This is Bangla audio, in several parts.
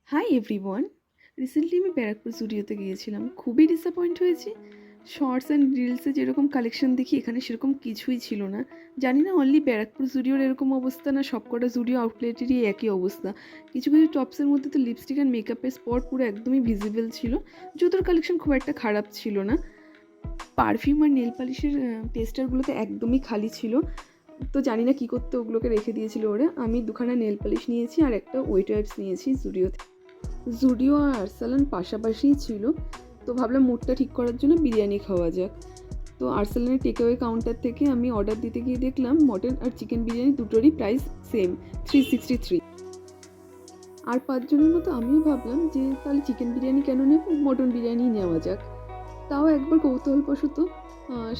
Hi everyone. রিসেন্টলি আমি ব্যারাকপুর স্টুডিওতে গিয়েছিলাম, খুবই ডিসঅ্যাপয়েন্ট হয়েছি। শর্টস অ্যান্ড রিলসে যেরকম কালেকশন দেখি এখানে সেরকম কিছুই ছিল না। জানি না অনলি ব্যারাকপুর স্টুডিওর এরকম অবস্থা না সবকটা স্টুডিও আউটলেটেরই একই অবস্থা। কিছু কিছু টপসের মধ্যে তো লিপস্টিক অ্যান্ড মেকআপের স্পট পুরো একদমই ভিজিবল ছিল। জুতোর কালেকশন খুব একটা খারাপ ছিল না। পারফিউম আর নেল পালিশের টেস্টারগুলোতে একদমই খালি ছিল। তো জানি না কী করতে ওগুলোকে রেখে দিয়েছিল ওরা। আমি দুখানা নেল পালিশ নিয়েছি আর একটা ওয়েট ওয়াইপস নিয়েছি জুডিওতে। জুডিও আর আরসালান পাশাপাশিই ছিল, তো ভাবলাম মুডটা ঠিক করার জন্য বিরিয়ানি খাওয়া যাক। তো আরসালানের টেকঅ্যাওয়ে কাউন্টার থেকে আমি অর্ডার দিতে গিয়ে দেখলাম মটন আর চিকেন বিরিয়ানি দুটোরই প্রাইস সেম, 363। আর 5 জনের মতো আমিও ভাবলাম যে তাহলে চিকেন বিরিয়ানি কেন নেব, মটন বিরিয়ানি নেওয়া যাক। তাও একবার কৌতূহলবশত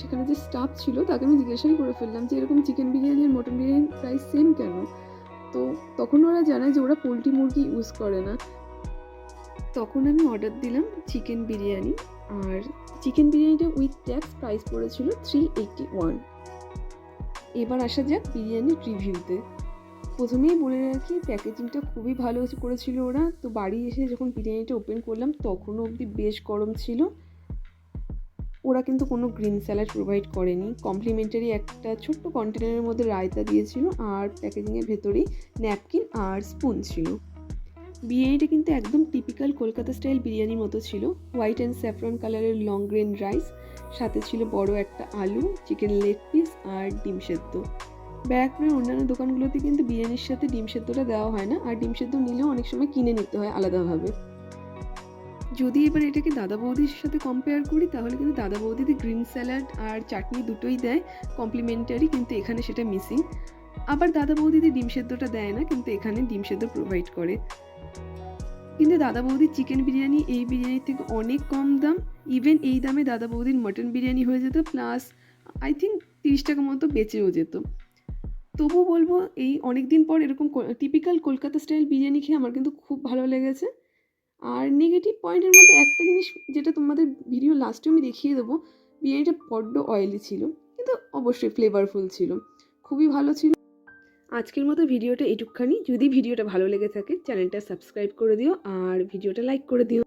সেখানে যে স্টাফ ছিল তাকে আমি জিজ্ঞাসাই করে ফেললাম যে এরকম চিকেন বিরিয়ানি আর মটন বিরিয়ানির প্রাইস সেম কেন। তো তখন ওরা জানায় যে ওরা পোলট্রি মুরগি ইউজ করে না। তখন আমি অর্ডার দিলাম চিকেন বিরিয়ানি, আর চিকেন বিরিয়ানিটা উইথ ট্যাক্স প্রাইস পড়েছিল 381। এবার আসা যাক বিরিয়ানির রিভিউতে। প্রথমেই বলে রাখি প্যাকেজিংটা খুবই ভালো করেছিল ওরা। তো বাড়ি এসে যখন বিরিয়ানিটা ওপেন করলাম তখনও অবধি বেশ গরম ছিল। ওরা কিন্তু কোনো গ্রিন স্যালাড প্রোভাইড করেনি। কমপ্লিমেন্টারি একটা ছোট্ট কন্টেনারের মধ্যে রায়তা দিয়েছিল, আর প্যাকেজিংয়ের ভেতরেই ন্যাপকিন আর স্পুন ছিল। বিরিয়ানিটা কিন্তু একদম টিপিক্যাল কলকাতা স্টাইল বিরিয়ানির মতো ছিল। হোয়াইট অ্যান্ড স্যাফরন কালারের লং গ্রেন রাইস, সাথে ছিল বড় একটা আলু, চিকেন লেগ পিস আর ডিম সেদ্ধ। ব্যারাকপুরের অন্যান্য দোকানগুলোতে কিন্তু বিরিয়ানির সাথে ডিম সেদ্ধটা দেওয়া হয় না, আর ডিম সেদ্ধ নিলেও অনেক সময় কিনে নিতে হয় আলাদাভাবে। যদি এবার এটাকে দাদা বৌদির সাথে কম্পেয়ার করি তাহলে কিন্তু দাদা বৌদিতে গ্রিন স্যালাড আর চাটনি দুটোই দেয় কমপ্লিমেন্টারি, কিন্তু এখানে সেটা মিসিং। আবার দাদা বৌদিতে ডিম সেদ্ধটা দেয় না, কিন্তু এখানে ডিম সেদ্ধ প্রোভাইড করে। কিন্তু দাদা বৌদির চিকেন বিরিয়ানি এই বিরিয়ানির থেকে অনেক কম দাম। ইভেন এই দামে দাদা বৌদির মটন বিরিয়ানি হয়ে যেত, প্লাস আই থিঙ্ক 30 টাকা মতো বেঁচেও যেত। তবু বলবো এই অনেক দিন পর এরকম টিপিক্যাল কলকাতা স্টাইল বিরিয়ানি খেয়ে আমার কিন্তু খুব ভালো লেগেছে। আর নেগেটিভ পয়েন্টের মধ্যে একটা জিনিস যেটা তোমাদের ভিডিও লাস্টে আমি দেখিয়ে দেবো, বিরিয়ানিটা বড্ড অয়েলি ছিল, কিন্তু অবশ্যই ফ্লেভারফুল ছিল, খুবই ভালো ছিল। আজকের মতো ভিডিওটা এইটুকখানি। যদি ভিডিওটা ভালো লেগে থাকে চ্যানেলটা সাবস্ক্রাইব করে দিও আর ভিডিওটা লাইক করে দিও।